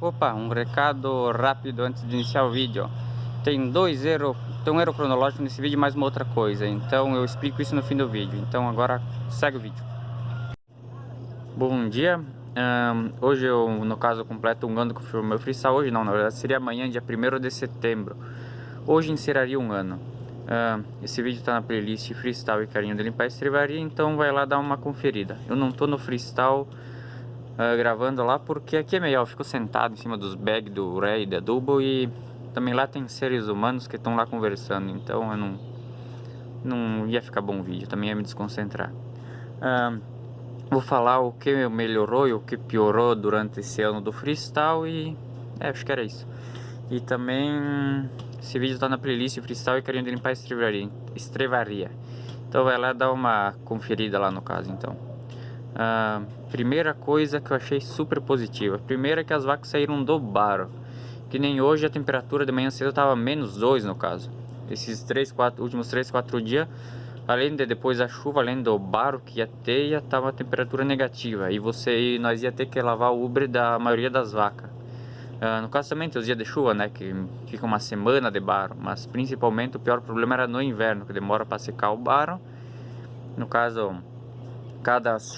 Opa, um recado rápido antes de iniciar o vídeo. Tem tem um erro cronológico nesse vídeo e mais uma outra coisa. Então eu explico isso no fim do vídeo. Então agora segue o vídeo. Bom dia. Hoje eu, no caso, completo um ano que o meu freestyle. Hoje não, na verdade seria amanhã, dia 1º de setembro. Hoje encerraria um ano. Esse vídeo tá na playlist Freestyle e Carinho de Limpar e Estrevaria, então vai lá dar uma conferida. Eu não tô no freestyle gravando lá porque aqui é melhor, eu fico sentado em cima dos bags do Ray e da Double e também lá tem seres humanos que estão lá conversando, então eu não ia ficar bom o vídeo, também ia me desconcentrar. Vou falar o que melhorou e o que piorou durante esse ano do freestyle e acho que era isso. E também esse vídeo tá na playlist Freestyle e Carinho de Limpar e Estrevaria. Então vai lá dar uma conferida lá no caso então. Primeira coisa que eu achei super positiva. Primeiro é que as vacas saíram do baro. Que nem hoje a temperatura de manhã cedo estava -2 no caso. Esses últimos 3, 4 dias, além de depois da chuva, além do baro que ia ter, estava a temperatura negativa. E nós ia ter que lavar o ubre da maioria das vacas. No caso também tem os dias de chuva, né, que fica uma semana de baro. Mas principalmente o pior problema era no inverno, que demora para secar o baro. No caso,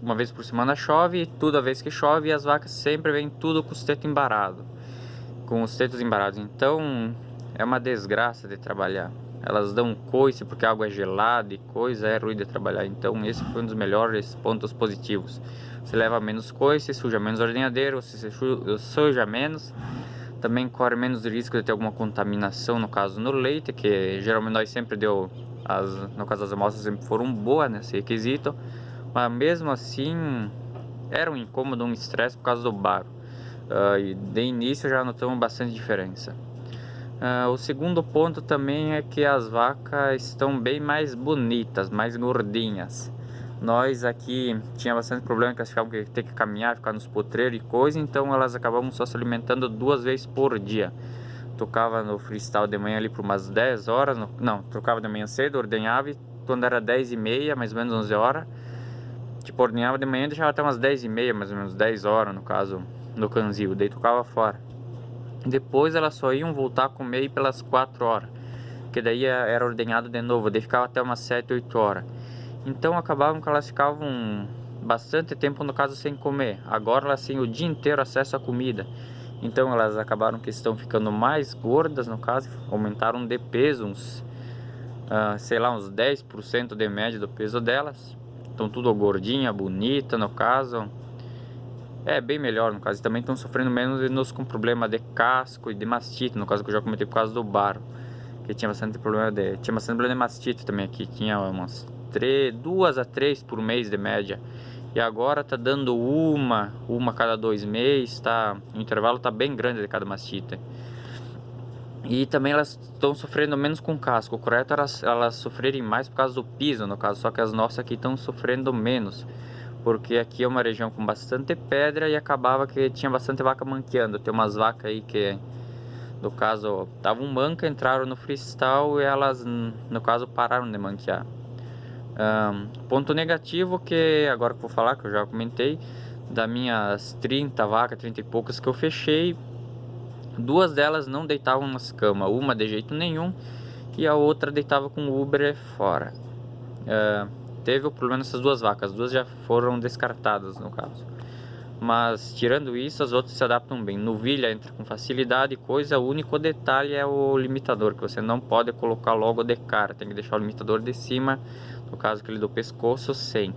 uma vez por semana chove e toda vez que chove as vacas sempre vêm tudo com os tetos embarados. Com os tetos embarados. Então é uma desgraça de trabalhar. Elas dão coice porque a água é gelada e coisa, é ruim de trabalhar. Então esse foi um dos melhores pontos positivos. Você leva menos coice, suja menos ordenhadeiro, você suja menos. Também corre menos risco de ter alguma contaminação, no caso no leite, que geralmente nós sempre no caso as amostras sempre foram boas nesse requisito. Mas mesmo assim era um incômodo, um estresse por causa do baro. E de início já notamos bastante diferença. O segundo ponto também é que as vacas estão bem mais bonitas, mais gordinhas. Nós aqui tinha bastante problema que elas ficavam ter que caminhar, ficar nos potreiros e coisa, então elas acabavam só se alimentando 2 vezes por dia. Tocava no freestyle de manhã ali por umas 10 horas, trocava de manhã cedo, ordenhava e quando era 10h30, mais ou menos 11 horas, tipo, ordenhava de manhã e deixava até umas 10h30, mais ou menos 10 horas no caso, no canzil, daí tocava fora. Depois elas só iam voltar a comer aí pelas 4 horas, que daí era ordenhado de novo, daí ficava até umas 7, 8 horas. Então acabavam que elas ficavam bastante tempo no caso sem comer. Agora elas têm o dia inteiro acesso à comida. Então elas acabaram que estão ficando mais gordas no caso, aumentaram de peso sei lá, uns 10% de média do peso delas. Estão tudo gordinha, bonita no caso. É bem melhor no caso. E também estão sofrendo menos com problema de casco e de mastite, no caso que eu já comentei por causa do baro. Que tinha bastante problema de mastite também aqui. Tinha umas 2 a 3 por mês de média. E agora tá dando uma cada 2 meses, tá? O intervalo tá bem grande de cada mastite. E também elas estão sofrendo menos com casco. O correto era elas sofrerem mais por causa do piso, no caso. Só que as nossas aqui estão sofrendo menos. Porque aqui é uma região com bastante pedra e acabava que tinha bastante vaca manqueando. Tem umas vacas aí que, no caso, estavam manca, entraram no freestyle e elas, no caso, pararam de manquear. Ponto negativo que, agora que eu vou falar, que eu já comentei, das minhas 30 vacas, 30 e poucas que eu fechei, 2 delas não deitavam nas camas, uma de jeito nenhum e a outra deitava com o Uber fora. Teve o problema nessas 2 vacas, as 2 já foram descartadas no caso. Mas tirando isso, as outras se adaptam bem. Novilha entra com facilidade e coisa, o único detalhe é o limitador, que você não pode colocar logo de cara, tem que deixar o limitador de cima, no caso aquele do pescoço, sem.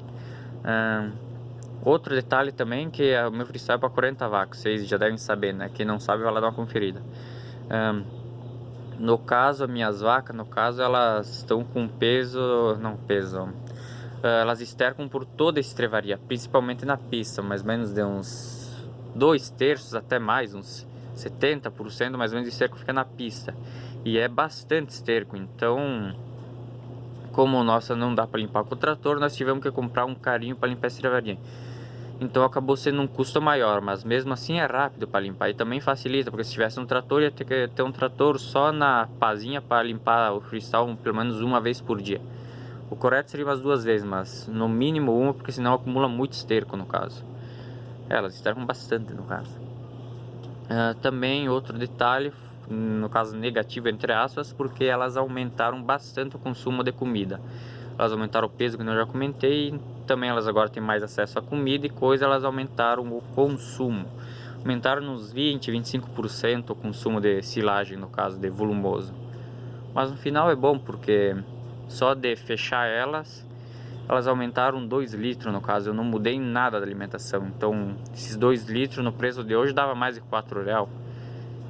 Outro detalhe também, que o meu freestyle é para 40 vacas, vocês já devem saber, né? Quem não sabe vai lá dar uma conferida. No caso, as minhas vacas, no caso, elas estão com elas estercam por toda a estrevaria, principalmente na pista, mais ou menos de uns 2/3 até mais, uns 70% mais ou menos de esterco fica na pista. E é bastante esterco, então, como nossa não dá para limpar com o trator, nós tivemos que comprar um carinho para limpar a estrevaria. Então acabou sendo um custo maior, mas mesmo assim é rápido para limpar e também facilita, porque se tivesse um trator ia ter que ter um trator só na pazinha para limpar o freestyle pelo menos uma vez por dia. O correto seria umas 2 vezes, mas no mínimo uma, porque senão acumula muito esterco no caso. Elas estercam bastante no caso. Também outro detalhe, no caso negativo entre aspas, porque elas aumentaram bastante o consumo de comida. Elas aumentaram o peso, como eu já comentei, também elas agora têm mais acesso à comida e coisa, elas aumentaram o consumo. Aumentaram nos 20, 25% o consumo de silagem, no caso de volumoso. Mas no final é bom, porque só de fechar elas aumentaram 2 litros no caso, eu não mudei nada da alimentação. Então esses 2 litros no preço de hoje dava mais de 4 real.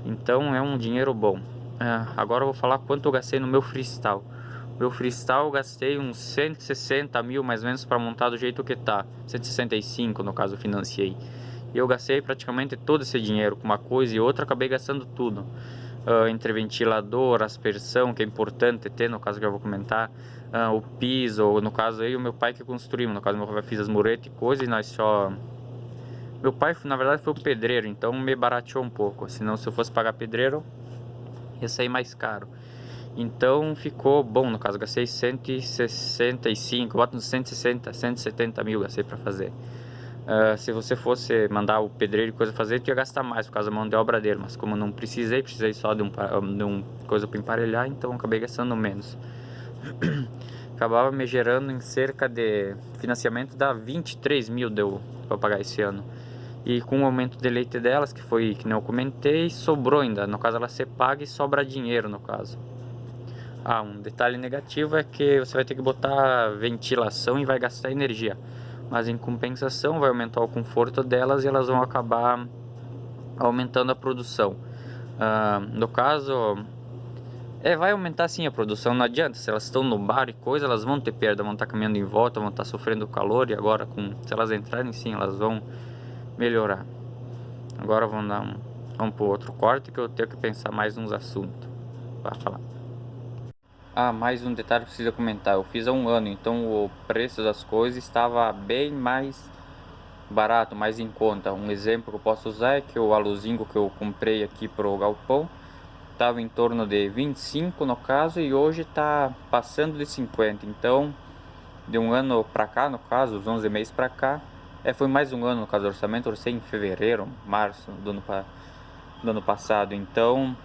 Então é um dinheiro bom. Agora eu vou falar quanto eu gastei no meu freestyle. Meu freestyle eu gastei uns 160 mil mais ou menos para montar do jeito que tá. 165 no caso eu financiei. E eu gastei praticamente todo esse dinheiro com uma coisa e outra, acabei gastando tudo. Entre ventilador, aspersão, que é importante ter, no caso que eu vou comentar. O piso, no caso aí o meu pai que construiu, no caso meu pai fez as muretas e coisa e nós só... Meu pai na verdade foi o pedreiro, então me barateou um pouco, senão se eu fosse pagar pedreiro ia sair mais caro. Então ficou bom, no caso gastei 165, boto uns 160, 170 mil gastei para fazer. Se você fosse mandar o pedreiro e coisa fazer, tu ia gastar mais por causa da mão de obra dele, mas como não precisei só de um coisa para emparelhar, então acabei gastando menos. Acabava me gerando em cerca de financiamento, dá 23 mil deu para pagar esse ano. E com o aumento de leite delas, que foi que nem eu comentei, sobrou ainda, no caso ela se paga e sobra dinheiro no caso. Um detalhe negativo é que você vai ter que botar ventilação e vai gastar energia. Mas em compensação vai aumentar o conforto delas e elas vão acabar aumentando a produção. No caso, vai aumentar sim a produção, não adianta. Se elas estão no bar e coisa, elas vão ter perda, vão estar caminhando em volta, vão estar sofrendo calor. E agora, se elas entrarem sim, elas vão melhorar. Agora vamos para outro corte que eu tenho que pensar mais nos assuntos para falar. Mais um detalhe que precisa comentar. Eu fiz há um ano, então o preço das coisas estava bem mais barato, mais em conta. Um exemplo que eu posso usar é que o aluzinho que eu comprei aqui pro galpão estava em torno de 25 no caso, e hoje está passando de 50. Então, de um ano para cá, no caso, os 11 meses para cá, foi mais um ano no caso do orçamento. Eu orcei em fevereiro, março do ano passado. Então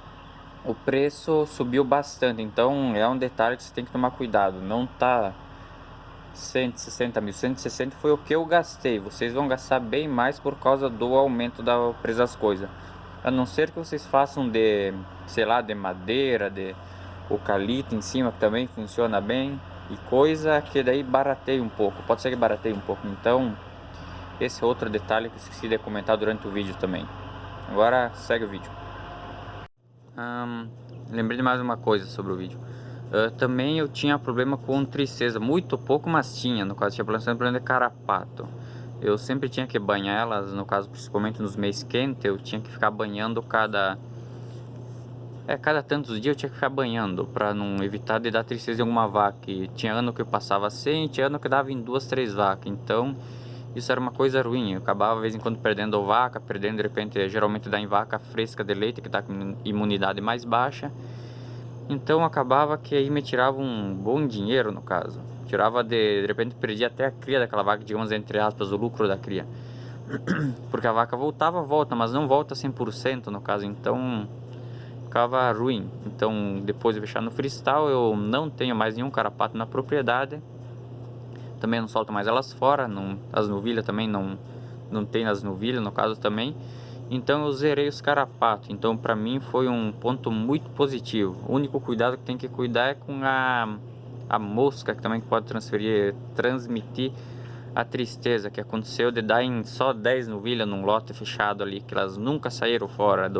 o preço subiu bastante, então é um detalhe que você tem que tomar cuidado. Não tá 160 mil, 160 foi o que eu gastei. Vocês vão gastar bem mais por causa do aumento da preço das coisas. A não ser que vocês façam de, sei lá, de madeira, de eucalipto em cima, que também funciona bem. E coisa que daí barateia um pouco, pode ser que barateie um pouco. Então esse é outro detalhe que eu esqueci de comentar durante o vídeo também. Agora segue o vídeo. Lembrei de mais uma coisa sobre o vídeo. Também eu tinha problema com tristeza, muito pouco, mas tinha. No caso, tinha problema de carrapato. Eu sempre tinha que banhar elas, no caso, principalmente nos meses quentes, eu tinha que ficar banhando cada tantos dias eu tinha que ficar banhando, pra não evitar de dar tristeza em alguma vaca. E tinha ano que eu passava sem, tinha ano que eu dava em 2, 3 vacas. Então isso era uma coisa ruim, eu acabava de vez em quando perdendo vaca, perdendo de repente, geralmente dá em vaca fresca de leite, que está com imunidade mais baixa. Então acabava que aí me tirava um bom dinheiro no caso. Tirava de repente perdia até a cria daquela vaca, digamos entre aspas, o lucro da cria. Porque a vaca volta, mas não volta 100% no caso, então ficava ruim. Então depois de fechar no freestyle eu não tenho mais nenhum carrapato na propriedade. Também não solto mais elas fora, as novilhas também não tem nas novilhas, no caso também. Então eu zerei os carrapatos, então para mim foi um ponto muito positivo. O único cuidado que tem que cuidar é com a mosca, que também pode transmitir a tristeza, que aconteceu de dar em só 10 novilhas num lote fechado ali, que elas nunca saíram fora de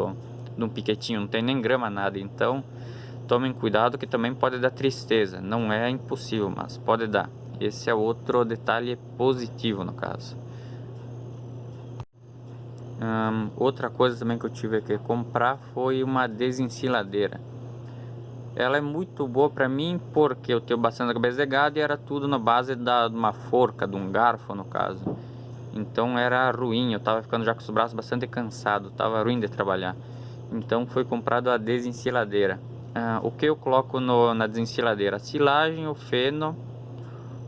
um piquetinho, não tem nem grama, nada. Então tomem cuidado que também pode dar tristeza, não é impossível, mas pode dar. Esse é outro detalhe positivo no caso. Outra coisa também que eu tive que comprar foi uma desensiladeira. Ela é muito boa para mim porque eu tenho bastante cabeça de gado e era tudo na base de uma forca, de um garfo no caso. Então era ruim, eu tava ficando já com os braços bastante cansado, tava ruim de trabalhar. Então foi comprado a desensiladeira. O que eu coloco na desensiladeira? A silagem, o feno,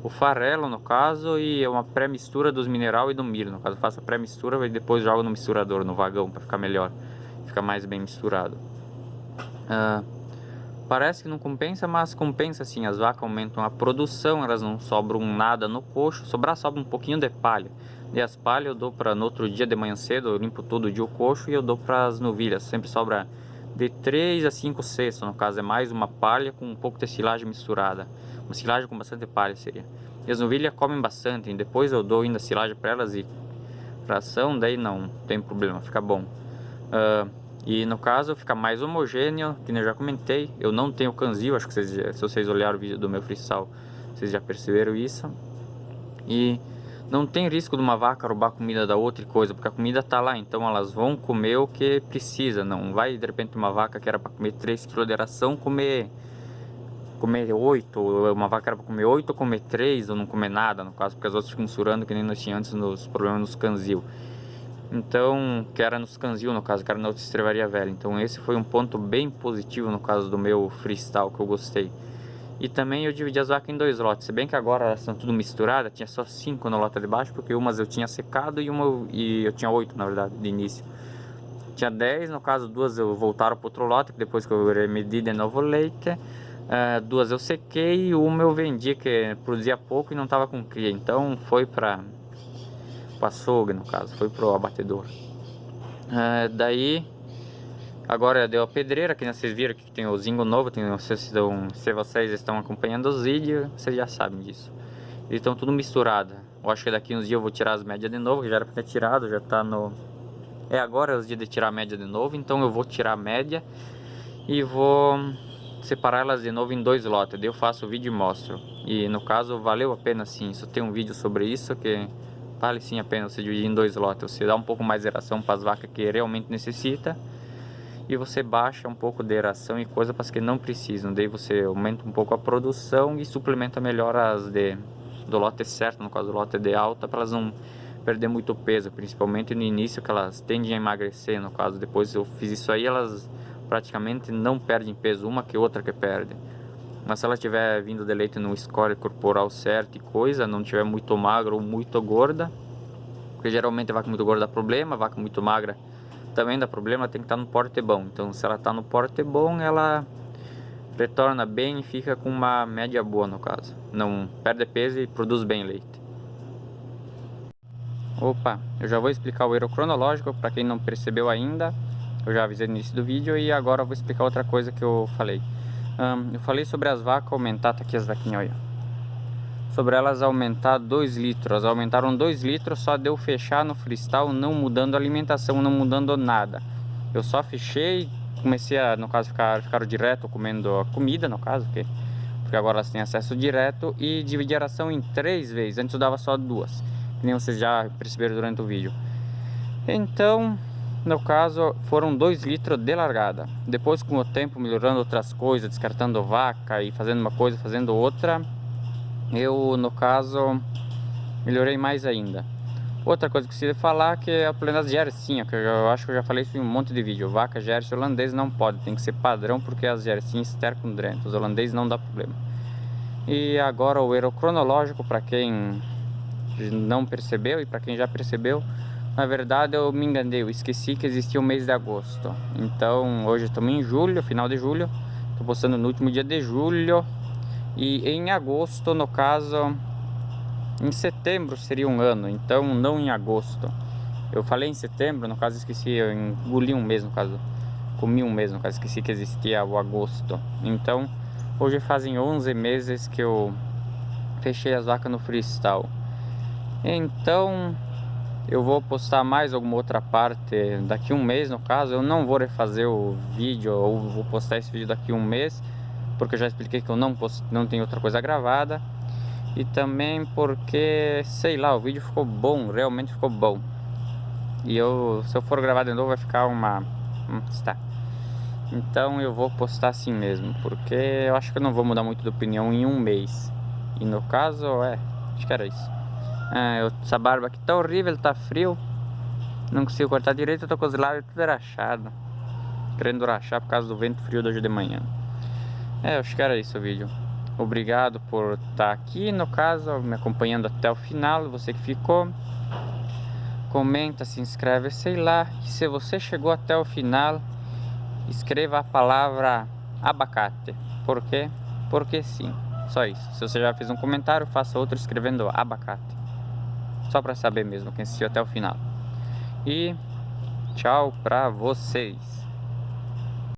o farelo no caso, e uma pré-mistura dos mineral e do milho. No caso eu faço a pré-mistura e depois jogo no misturador, no vagão, para ficar melhor. fica mais bem misturado. Parece que não compensa, mas compensa sim. As vacas aumentam a produção, elas não sobram nada no coxo. Sobra um pouquinho de palha. E as palhas eu dou para no outro dia de manhã cedo, eu limpo todo dia o coxo e eu dou para as novilhas. Sempre sobra de 3 a 5 cestos, no caso é mais uma palha com um pouco de silagem misturada. Uma silagem com bastante palha seria. E as novilhas comem bastante, e depois eu dou ainda silagem para elas e ração, daí não tem problema, fica bom. E no caso fica mais homogêneo, que eu já comentei. Eu não tenho canzil, acho que vocês, se vocês olharem o vídeo do meu freestyle, vocês já perceberam isso. E não tem risco de uma vaca roubar comida da outra coisa, porque a comida tá lá, então elas vão comer o que precisa. Não vai de repente uma vaca que era para comer 3 kg de ração comer 8, ou uma vaca era para comer 8 ou comer 3 ou não comer nada, no caso, porque as outras ficam surando que nem nós tínhamos antes nos problemas nos canzil. Então, que era nos canzil no caso, que era na outra estrevaria velha. Então esse foi um ponto bem positivo no caso do meu freestyle, que eu gostei. E também eu dividi as vacas em 2 lotes, se bem que agora elas estão tudo misturadas, tinha só 5 na lota de baixo, porque umas eu tinha secado e eu tinha 8 na verdade, de início. Tinha 10, no caso 2 eu voltaram para outro lote, depois que eu medi de novo leite. 2 eu sequei e uma eu vendi, que produzia pouco e não estava com cria, então foi para açougue no caso, foi pro abatedor. Daí agora deu a pedreira, que vocês viram que tem o zingo novo, se vocês estão acompanhando os vídeos, vocês já sabem disso. Eles estão tudo misturado. Eu acho que daqui uns dias eu vou tirar as médias de novo, que já era para ter tirado, já tá no... agora é os dias de tirar a média de novo, então eu vou tirar a média e vou separar elas de novo em 2 lotes. Daí eu faço o vídeo e mostro. E no caso valeu a pena sim, isso tem um vídeo sobre isso que vale sim a pena você dividir em 2 lotes. Você dá um pouco mais de ração para as vacas que realmente necessita e você baixa um pouco de ração e coisa para as que não precisam. Daí você aumenta um pouco a produção e suplementa melhor as do lote certo, no caso do lote de alta, para elas não perder muito peso, principalmente no início, que elas tendem a emagrecer. No caso, depois eu fiz isso aí, elas praticamente não perdem peso, uma que outra que perde. Mas se ela tiver vindo de leite no score corporal certo e coisa, não tiver muito magra ou muito gorda, porque geralmente a vaca muito gorda dá problema, a vaca muito magra também dá problema, tem que estar no porte bom. Então se ela está no porte bom, ela retorna bem e fica com uma média boa no caso. Não perde peso e produz bem leite. Opa, eu já vou explicar o erro cronológico para quem não percebeu ainda. Eu já avisei no início do vídeo e agora eu vou explicar outra coisa que eu falei. Eu falei sobre as vacas aumentar, tá aqui as vaquinhas, olha. Sobre elas aumentar 2 litros, elas aumentaram 2 litros, só deu fechar no freestyle, não mudando a alimentação, não mudando nada. Eu só fechei, comecei a, no caso, ficaram direto comendo a comida, no caso, porque agora elas têm acesso direto, e dividi a ração em 3 vezes, antes eu dava só 2, que nem vocês já perceberam durante o vídeo. Então, no caso, foram 2 litros de largada. Depois, com o tempo, melhorando outras coisas, descartando vaca e fazendo uma coisa, fazendo outra, eu, no caso, melhorei mais ainda. Outra coisa que eu preciso falar que é o problema das gersinhas, que eu acho que eu já falei isso em um monte de vídeo. Vaca gersi holandês não pode, tem que ser padrão, porque as gersinhas estercam dentro. Os holandês não dá problema. E agora o erro cronológico, para quem não percebeu e para quem já percebeu. Na verdade eu me enganei, eu esqueci que existia o mês de agosto. Então hoje estamos em julho, final de julho. Estou postando no último dia de julho. E em agosto, no caso, em setembro seria um ano, então não em agosto. Eu falei em setembro, no caso esqueci, eu engoli um mês no caso. Comi um mês no caso, esqueci que existia o agosto. Então hoje fazem 11 meses que eu fechei as vacas no freestyle. Então eu vou postar mais alguma outra parte daqui um mês, no caso. Eu não vou refazer o vídeo, ou vou postar esse vídeo daqui um mês, porque eu já expliquei que eu não tenho outra coisa gravada. E também porque, sei lá, o vídeo ficou bom, realmente ficou bom. E se eu for gravar de novo vai ficar uma... Tá. Então eu vou postar assim mesmo, porque eu acho que eu não vou mudar muito de opinião em um mês. E no caso, acho que era isso. Essa barba aqui tá horrível, tá frio. Não consigo cortar direito, eu tô com os lábios tudo rachado. Querendo rachar por causa do vento frio de hoje de manhã. Acho que era isso o vídeo. Obrigado por estar aqui, no caso, me acompanhando até o final. Você que ficou. comenta, se inscreve, sei lá. E se você chegou até o final, escreva a palavra abacate. Por quê? Porque sim. Só isso. Se você já fez um comentário, faça outro escrevendo abacate. Só para saber mesmo quem assistiu até o final. E tchau pra vocês.